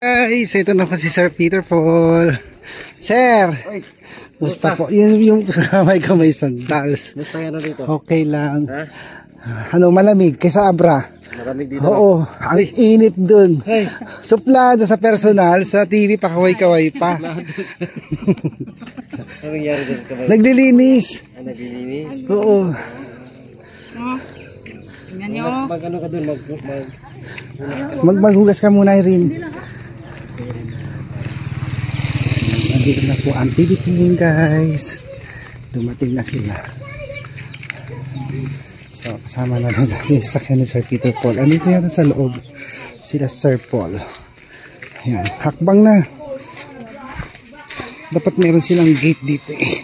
Guys, ito na po si Sir Peter Paul. Sir, gusto po. Yung kamay sandals. Gusto yan dito. Okay lang. Ha? Ano, malamig kaysa Abra. Malamig dito. Oo, ang init dun. Suplada sa personal, sa TV pakaway-kaway pa. Ano nangyari dyan sa kamay? Naglilinis. Naglilinis? Oo. Tingnan nyo. Mag-ano ka dun? Maghugas ka muna, Irene. Nandito na po ang PB team, guys. Dumating na sila. So, kasama na rin natin sa sakyan ni Sir Peter Paul. Andito yata sa loob sila Sir Paul. Ayan, hakbang na. Dapat meron silang gate dito eh.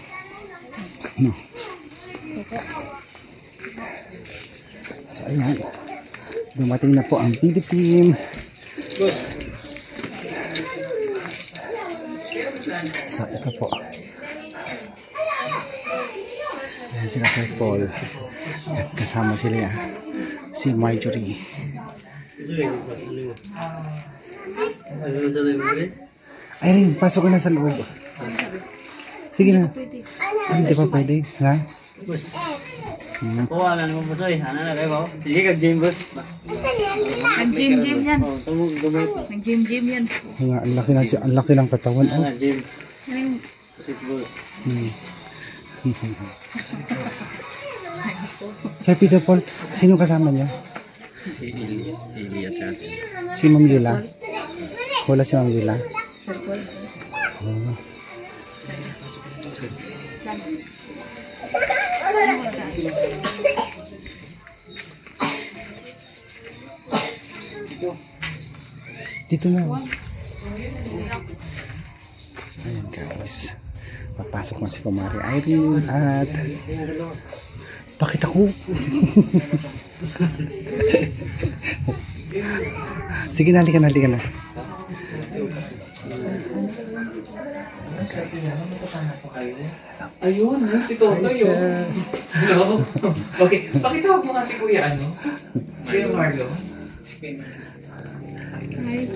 No. So, ayan. Dumating na po ang PB team. So, ito po. Ayan sila Sir Paul. Ayan, kasama sila si Marjorie. Irene, pasok ka na sa loob. Sige na. Hindi pa pwede. Ha? Oo, alam mo po soy. Ano na kayo? Sige kag-gym boss. Nag-gym yan. Nag-gym yan. Ang laki ng katawan. Oh. Gym. Basketball. Sir Peter Paul, sino kasama niya? Si Ili at saka Si Ma'am Yula. Wala si Ma'am Yula. Sir Paul. Oh. Dito na. Ayan guys. Papasok na si Kumari Irene at bakit ako? Sige na, halika na. Ito guys. Ayun, si Toto yun. Hello? Okay, pakitawag mo nga si Kuya ano? Kuya Marlo.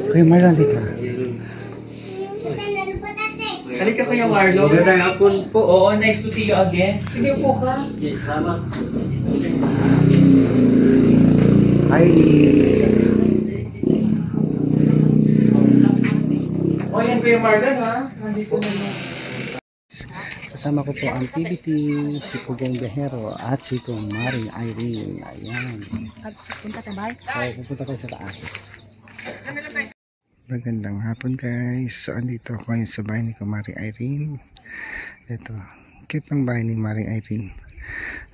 Kuya Marlo, halika. Halika Kuya Marlo. magandang hapon po. Oo, nice to see you again. Sige po ka. Salamat. Irene. O yan Kuya Marlo ha. Nandito na lang. Kasama ko po ang PBT, si Pugong Bihero at si Kumari Irene. Ayan. Punta sa bahay? Okay, pupunta tayo sa taas. Magandang hapon guys. So andito ako ngayon sa bahay ni Kumari Irene. Ito, cute ng bahay ni Kumari Irene.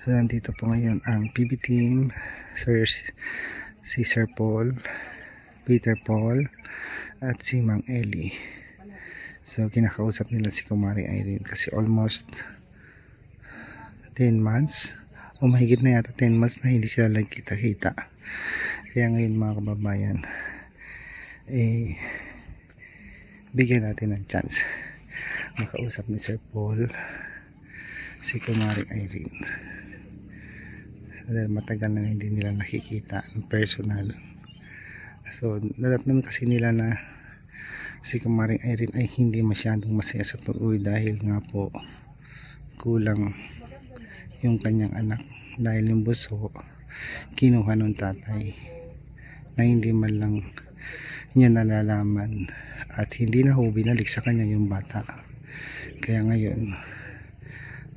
So nandito po ngayon ang PB team, si Sir Paul, Peter Paul at si Mang Ellie. So kinakausap nila si Kumari Irene kasi almost 10 months o mahigit na yata 10 months na hindi sila nagkita-kita. Kaya ngayon mga kababayan, bigyan natin ng chance makausap ni Sir Paul si Kumari Irene. Dahil matagal na hindi nila nakikita ng personal. So nadatnan kasi nila na si Kumari Irene ay hindi masyadong masaya sa pag-uwi dahil nga po kulang yung kanyang anak dahil yung buso kinuha ng tatay na hindi man lang niya nalalaman at hindi na binalik sa kanya yung bata. Kaya ngayon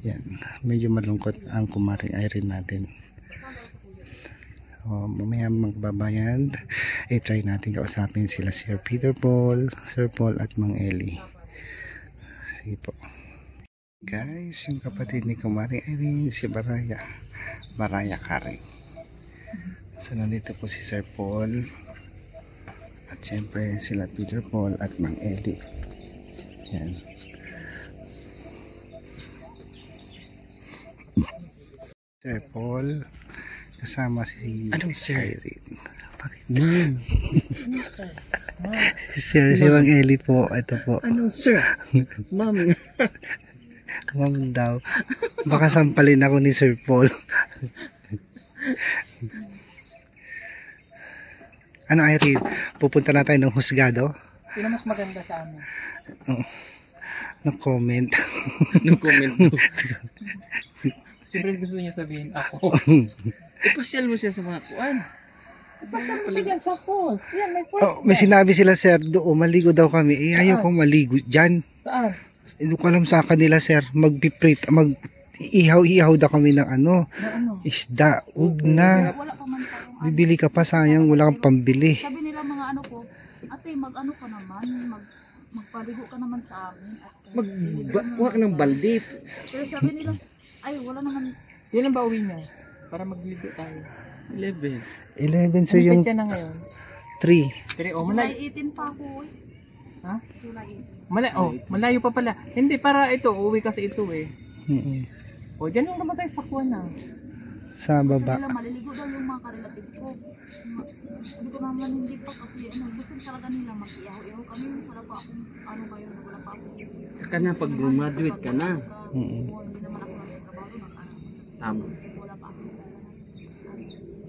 yan, medyo malungkot ang Kumari Irene natin. Mamaya magbabayan try natin kausapin sila Sir Peter Paul, Sir Paul at Mang Ellie. Sige po guys, yung kapatid ni Kumari Irene si Baraya Kari. So nandito po si Sir Paul at siyempre sila Peter Paul at Mang Ellie. Yan. Sir Paul kasama si Irene. Bakit? Sir, si Mang Ellie po. Ito po. Ano sir? Ma'am. Ma'am daw. Baka sampalin ako ni Sir Paul. Ano Irene? Pupunta na tayo ng husgado? Sino mas maganda sa amin? No comment. No comment mo. Siyempre gusto niya sabihin ako. Ipasyal mo siya sa mga kuan. Sige, sa post. Yan, may post. Oh, may sinabi sila sir, doon maligo daw kami. Eh ayaw kong maligo diyan. Saan? Hindi ko alam sa kanila sir, ihaw-ihaw daw kami ng ano, isda. Huwag na. Wala pa man tayong Bibili ka pa, sayang wala kang pambili. Sabi nila mga ano ko, ate, mag-ano ka naman, magpaligo ka naman sa amin. Kuha ka ng balde. Pero sabi nila, ay, wala naman. Yan ang bauwi niya. Para magligo tayo. 11. 11 sir yung Petsa na ngayon. 3. Pero July 18 pa ako eh. Ha? July 18. Malayo pa pala. Hindi, para ito, uwi kasi ito eh. Mm-mm. Dyan yung naman tayo sa kuwan na. Sa Sabi baba. nila, maliligo daw yung mga karelative ko. Sabi ko naman hindi pa kasi gusto talaga nila mag-iyaw-iyaw kami. Wala pa akong, ano ba yun, wala pa akong. Saka na, pag graduate ka na. Mm-mm. Hindi naman ako nagtrabaho, Tama. wala pa akong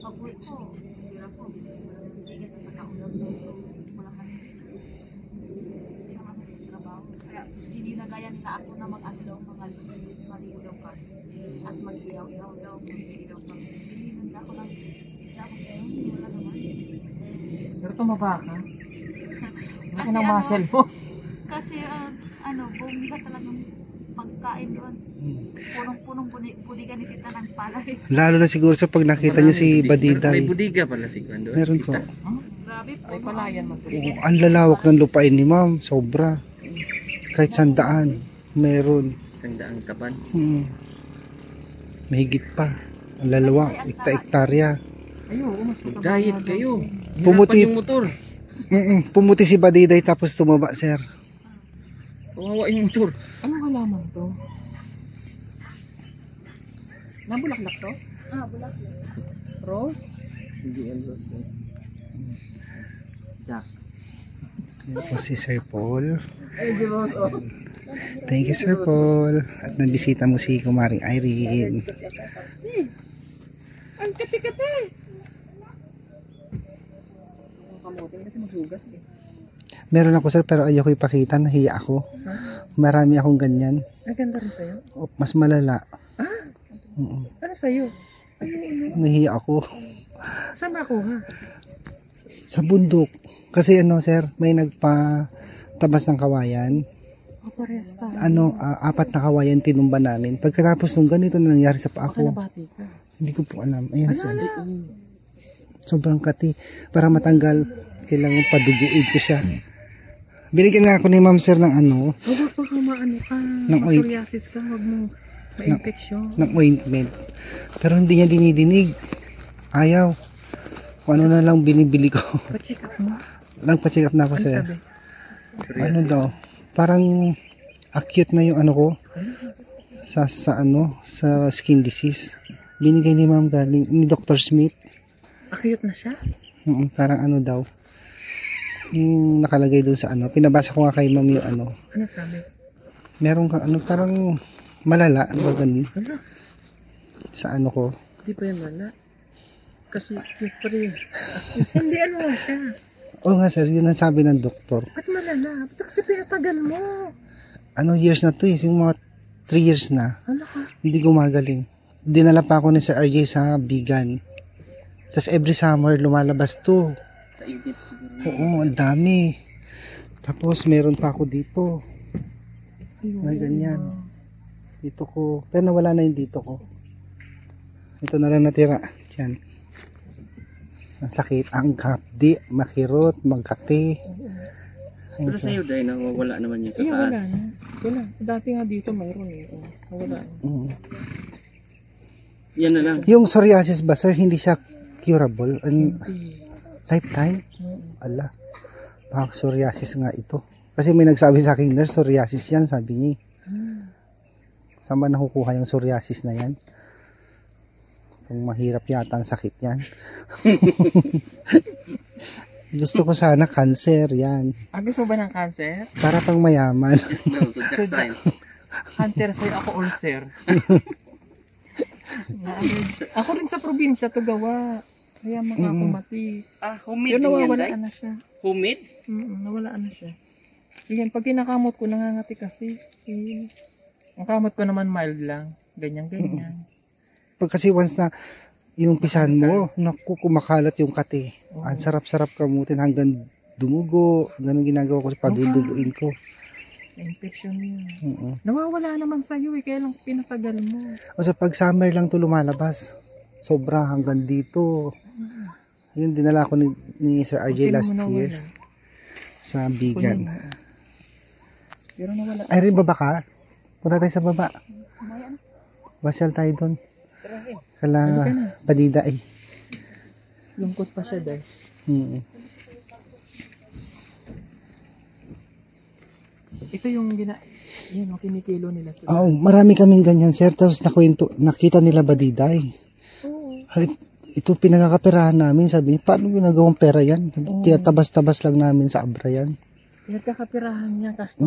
pag-uwi ko, hira ko, bigay sa pagkaulam ko, wala kami. Hindi naman ako nagtrabaho. Kaya ininagaya nila ako na mag-ano daw, maligo daw ka. At mag-iyaw-iyaw daw, mag-iyaw daw ka. Hindi ako lang, isla ko kayo, wala naman. Pero tumaba ka. Hindi ka ng muscle mo. Kasi bongga talagang pagkain doon. Punong-punong budigan ni tita ng palay. Lalo na siguro sa pag nakita niyo si May Badiday. budiga pala si Kwando. Meron po. Grabe po. Ay palayan mo. Oo, ang lalawak ng lupain ni ma'am, sobra. Kahit 100 meron. Isang daang kapan. Mahigit pa. Ang lalawak, ektarya. Ayo, mas diet kayo. Pumuti. Hirapan yung motor. Pumuti si Badiday tapos tumaba, sir. Kawawa yung motor. Anong halaman to? Nabulaklak to? Bulak. Rose? Hindi yan bro. Jack. Yan po si Sir Paul. Thank you, Sir Paul. At nabisita mo si Kumaring Irene. Ang kati-kati! Ang kamutin kasi magsugas eh. Meron ako, sir, pero ayoko ipakita. Nahiya ako. Marami akong ganyan. Ang ganda rin sa'yo? O, mas malala. Ano sa'yo? Nahiya ako. Saan makuha? Sa bundok. Kasi sir, may nagpatabas ng kawayan. Parehas tayo. 4 na kawayan tinumba namin. Pagkatapos nung ganito na nangyari sa paa Baka ko, nabati ka. hindi ko po alam. Ayan, sir. Sobrang kati. Para matanggal, kailangan paduguin ko siya. Binigyan nga ako ni ma'am, sir, ng Huwag baka maano ka. Ng oil. Psoriasis ka. Huwag mo ma-infection. ng ointment. Pero hindi niya dinidinig. Ayaw. Kung ano na lang binibili ko. Pa-check up mo. Nagpa-check up na ako, Ano sir. sabi? Ano daw? Parang acute na yung ko sa skin disease. Binigay ni ma'am galing ni Dr. Smith. Acute na siya? Parang daw. Yung nakalagay doon sa pinabasa ko nga kay ma'am yung Ano sabi? meron ka parang malala, ba ganun? Ano? Sa ko. Di pa yan wala. Kasi yung pa rin. Hindi ano nga siya. Oo nga, sir, yun ang sabi ng doktor. Ba't malala? Ba't kasi pinatagal mo? Years na to yung mga 3 years na. Ano ka? Hindi gumagaling. Dinala pa ako ni Sir RJ sa Bigan. Tapos every summer lumalabas to. Sa init siguro. Oo, ang dami. Tapos meron pa ako dito. May ganyan. Dito ko. Pero nawala na yung dito ko. Ito na lang natira. Diyan. Ang sakit. Ang hapdi. Makirot. Magkati. Pero sa'yo dahil nawawala naman yun sa Iya, taas. wala na. Wala. Dati nga dito mayroon eh. Wala na. Yan na lang. Yung psoriasis ba, sir, hindi siya curable? Hindi. Lifetime? Ala. Baka psoriasis nga ito. Kasi may nagsabi sa akin, nurse, psoriasis yan, sabi niya. Saan ba nakukuha yung psoriasis na yan? Kung mahirap yata ang sakit yan. Gusto ko sana cancer yan. Gusto mo ba ng cancer? Para pang mayaman. No, so Jack sign. Cancer sa'yo, ako ulcer. Ako rin sa probinsya to gawa. Kaya mga kumati. Humid Pero din yan, nawawalaan Day? na siya. Humid? Nawalaan na siya. Yan, pag kinakamot ko, nangangati kasi. Ang kamot ko naman mild lang. Ganyan. Pag kasi once na yung pisan mo, naku, kumakalat yung kati. Ang sarap-sarap kamutin hanggang dumugo. Ganun ginagawa ko, paduduguin ko. Infection yun. Nawawala naman sa'yo kaya lang pinatagal mo. O sa pag summer lang to lumalabas. Sobra hanggang dito. Yun, dinala ko ni Sir RJ last year. Sa Bigan. Pero nawala. Ay, rin baba ka? Punta tayo sa baba. Basyal tayo doon. Kala Padida eh. Lungkot pa siya dahil. Ito yung yun, kinikilo nila. Oo, marami kaming ganyan, sir. Tapos nakita nila Badiday. Ay, ito pinagkakaperahan namin. Sabi niya, paano ginagawang pera yan? Kaya tabas-tabas lang namin sa Abra yan. Pinagkakaperahan niya kasi.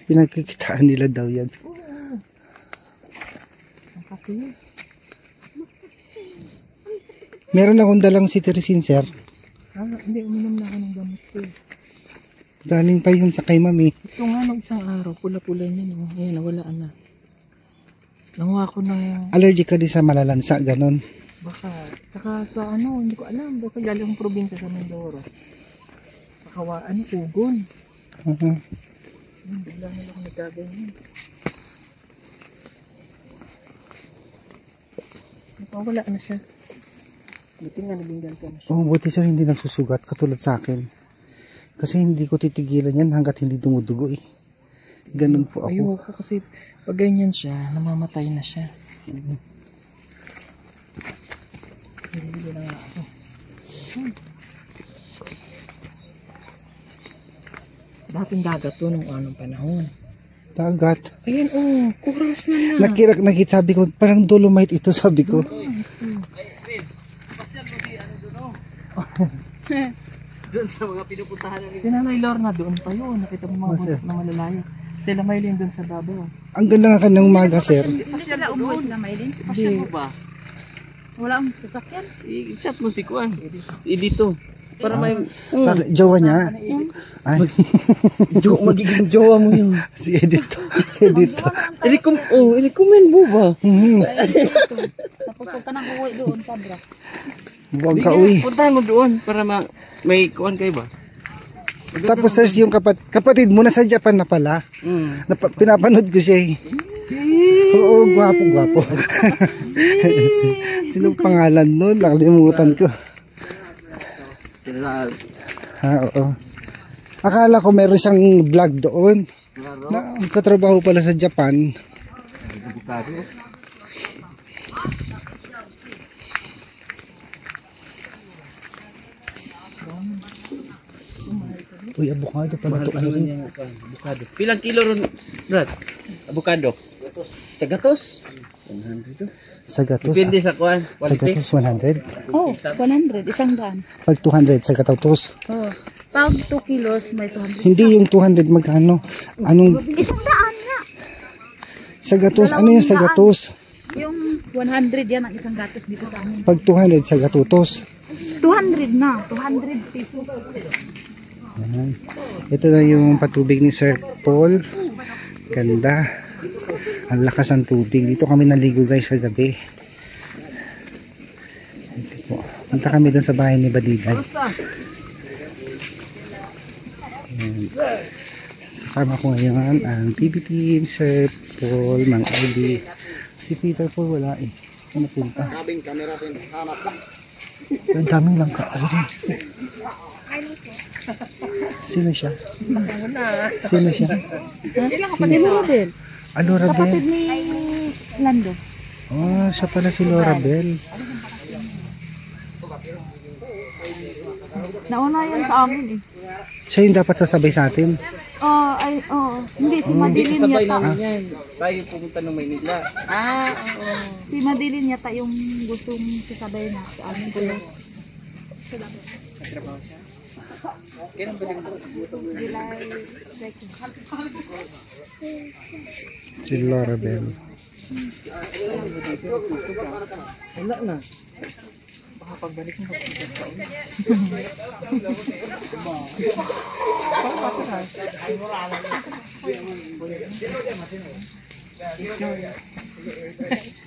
Pinagkikitaan nila daw yan. Ang kape. Meron akong dalang cetirizine, sir. Hindi, uminom na ako ng gamot ko. Galing pa yun sa kay mami. Ito nga nung isang araw, pula-pula niya. No? Ngayon, nawalaan na. Nanguha ko ng... Allergic ka din sa malalansa, ganon. Baka, saka sa hindi ko alam. Baka galing akong probinsya sa Mindoro. Saka Ugon. Bigla nila ako nagkaganyan. Nakawala na siya. Buti nga nabinggan ka na siya. Buti sir hindi nagsusugat katulad sa akin. Kasi hindi ko titigilan yan hanggat hindi dumudugo eh. Ganun po ako. Ayoko kasi pag ganyan siya, namamatay na siya. Hindi na nga ako. Dating dagat to nung anong panahon. Dagat. Ayan kuras na. Nakita sabi ko, parang dolomite ito sabi ko. Doon sa mga pinupuntahan namin. Si Nanay Lorna doon pa yun. Nakita mo mga bundok na malalayo. Sila Maylin doon sa babaw. Ang ganda nga kanang umaga, sir. Sila umuwi sila Maylin. Pasyal mo ba? Wala akong sasakyan. I-chat mo si Kuan. Si Edito. Para may... Bakit? Jowa niya? Ay. Magiging jowa mo yun. Si Edito. I-recommend mo ba? Tapos huwag ka nang uwi doon, Sabra. Buwag ka uwi. Puntahan mo doon para may Kuan kayo ba? Tapos sir, yung kapatid mo nasa Japan na pala. Pinapanood ko siya eh. Oo, gwapo. Sino pangalan nun? Nakalimutan ko. Oo. Akala ko meron siyang vlog doon. Na katrabaho pala sa Japan. Uy, abukado pala ito. Abukado. Pilang kilo ron, Brad? Abukado? Tagatos? 100. Sa gatos. Depende sa Kuan. Sa gatos 100. Oh, 100. 100. Pag 200 sa gatatos. Oh. Pag 2 kilos, may 200. Hindi yung 200 magkano. Anong 100 nga. sa gatos? Ano yung sa gatos? Yung 100 yan ang isang gatos dito sa amin. Pag 200 sa gatutos. 200 na. 200 pesos. Ayan. Ito na yung patubig ni Sir Paul. Ganda. Ang lakas ng tubig. Dito kami naligo guys kagabi. Punta kami dun sa bahay ni Badiday. Ayan. Kasama ko ngayon ang PB team, Sir Paul, Mang Eli. Si Peter Paul wala eh. Ano punta? Sabing camera sa hanap lang. Ang daming langka. Sino siya? Sino siya? Si Lorabel. Laura Bell. Kapatid ni Lando. Oh, siya pala si Laura Bell. Nauna yan sa amin eh. Siya yung dapat sasabay sa atin. Hindi, si Madeline Sabay yata. namin yan. Tayo pumunta ng Maynila. Si Madeline yata yung gustong sasabay na sa amin. Si Laura Bell. Wala na. Baka pagbalik mo kapag ka ulit.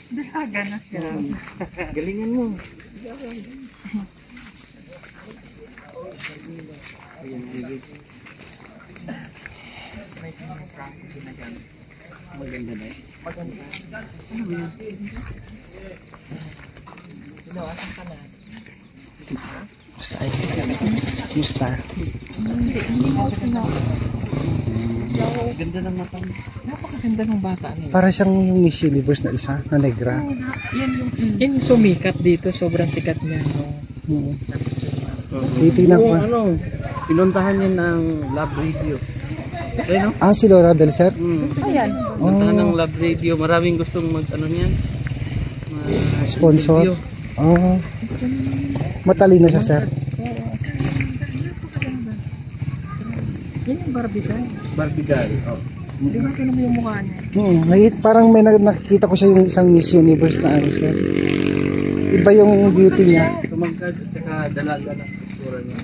Dahaga na siya. Galingan mo. Maganda na. Maganda. Asan ka na? Basta ay. Musta? Ganda ng mata mo. Napakaganda ng bata niya. Para siyang yung Miss Universe na isa, na negra. Yan yung sumikat dito. Sobrang sikat niya. Titignan ko. Pinuntahan niya ng Love Radio. Ayun, no? Ah, si Laura Belser? Ayan. Pinuntahan ng Love Radio. Maraming gustong niyan. Sponsor? Oh. Matalino siya, sir. Yan yung Barbie doll. Barbie doll. Oh. Di ba kinom yung mukha niya? Parang may nakikita ko siya yung isang Miss Universe na ano, sir. Iba yung beauty niya. Tumagkad, tsaka dalaga na. Sura niya.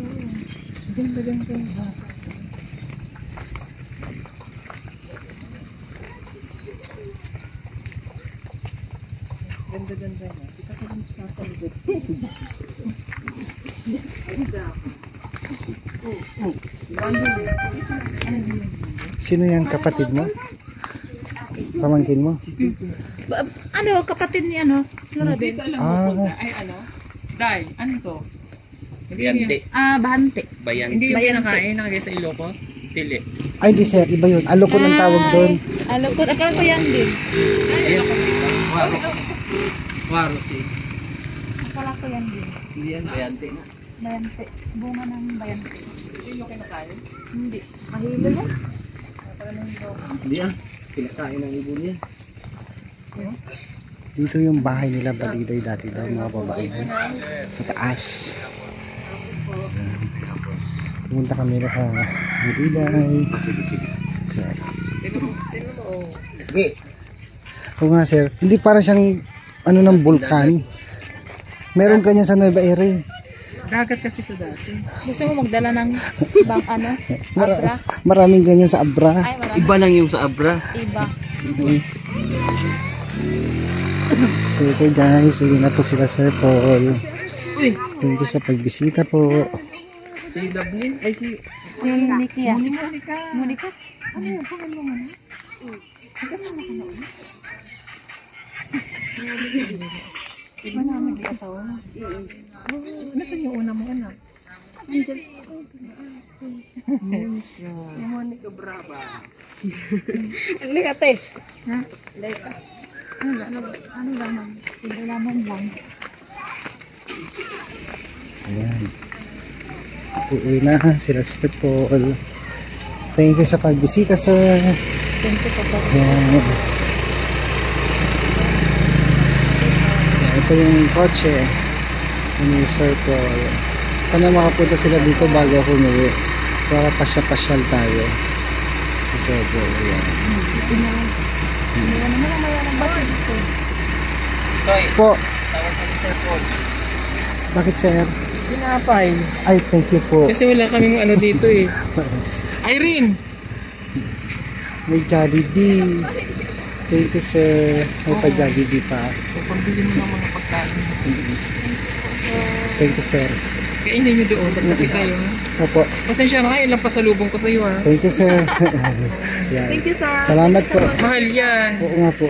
Ganda. Ganda niya. Kita ko lang siya sa likod. Sino yan, kapatid mo? Pamangkin mo? Ano, kapatid ni ano? Laura Bel. Ay, ano? Day, ano to? Bayante. Bahante. Bayante. Hindi yung Bayante. kinakain, nakagay sa Ilocos. Tili. Ay, di sir, iba yun. Alok ko ng tawag doon. Alam ko, akala ko yan din. Waro si. Akala ko yan din. Hindi yan, bayante na. Bayante. Bunga ng bayante. Hindi yung kinakain? Hindi. Mahilo yan. Hindi ah. Pinakain ng ibon niya. Dito yung bahay nila, Baliday dati daw, mga babae. Sa taas. Pumunta kami na sa Baliday. Sir. Oo nga, sir. Hindi para siyang ano ng vulkan. Meron kanyan sa Nueva Eire. Dagat kasi ito dati. Gusto mo magdala ng bang ano? Abra? Maraming ganyan sa Abra. Ay, marami. Iba lang yung sa Abra. Iba. So ito guys, uwi na po sila Sir Paul. Thank you sa pagbisita po. Si Lablin, ay si... Si Nikki ah. Monica. Monica? Ano yung pangalan mo ano? Iba na nag-iasawa na. Nasaan yung una mong anak? Monica Brava. Hindi ka te. Ha? Ano laman? Hindi laman lang. Ayan. Uuwi na sila Sir Paul. Thank you sa pagbisita, sir. Thank you sa pag. Ayan. Ito yung kotse ni Sir Paul. Sana makapunta sila dito bago umuwi para pasya-pasyal tayo sa Sir Paul. Ayan. Ano naman ang basit ito? Toy, Po, tawag ko si Sir Paul. bakit sir? Sinapay. Ay, thank you po. Kasi wala kaming ano dito eh. Irene! May Jollibee. Thank you sir. May pa Jollibee pa. So, pagbili mo ng mga pagkain. Thank you sir. Kainin nyo doon. Pagkati kayo. Opo. Pasensya na kayo. Ilang pasalubong ko sa iyo ha. Thank you sir. Yan. Thank you, sir. Salamat po. Mahal yan. Oo nga po.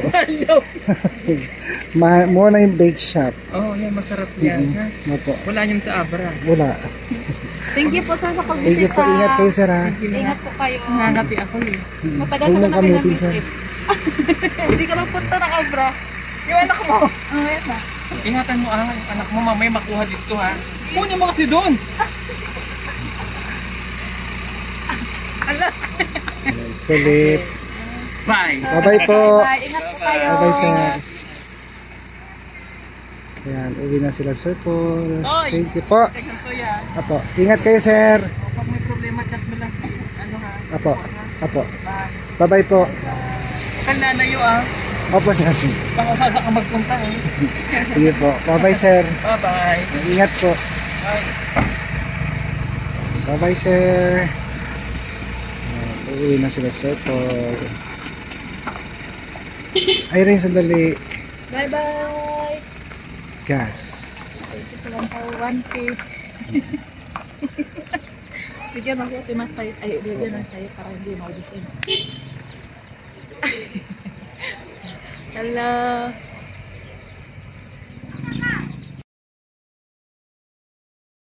Mahal Mo na yung bake shop. oh, yan. Masarap yan. Ha? Opo. Wala yan sa Abra. Wala. Thank you po, sir, sa Thank you pagbisita. po. Ingat kayo sir ha. Ingat po kayo. Nangangati ako eh. Matagal Huwag mo mong na kami kamutin, sir. na-visit. Hindi ka magpunta ng Abra. Yung anak mo. Ayan na. Ingatan mo yung anak mo. Mamaya makuha dito ha. Kunin mo kasi doon. Ala. Kulit. Bye. Bye-bye po. Bye. Ingat po kayo. Bye-bye sir. Ayan. Uwi na sila Sir Paul. Oy. Thank you po. Teka ko yan. Apo. Ingat kayo sir. Pag may problema, chat mo lang si ano ha. Apo. Apo. Bye. Bye-bye po. Huwag kang lalayo ah. Opo, sir. Baka saan ka magpunta eh. Sige po. Bye-bye, sir. Bye-bye. Ingat po. Bye-bye, sir. Uuwi na sila, sir. Po. Irene, sandali. Bye-bye! Gas. Ito sa 1K. Bigyan ako timatay. Ay, bigyan ng sayo para hindi maubusin. Hello!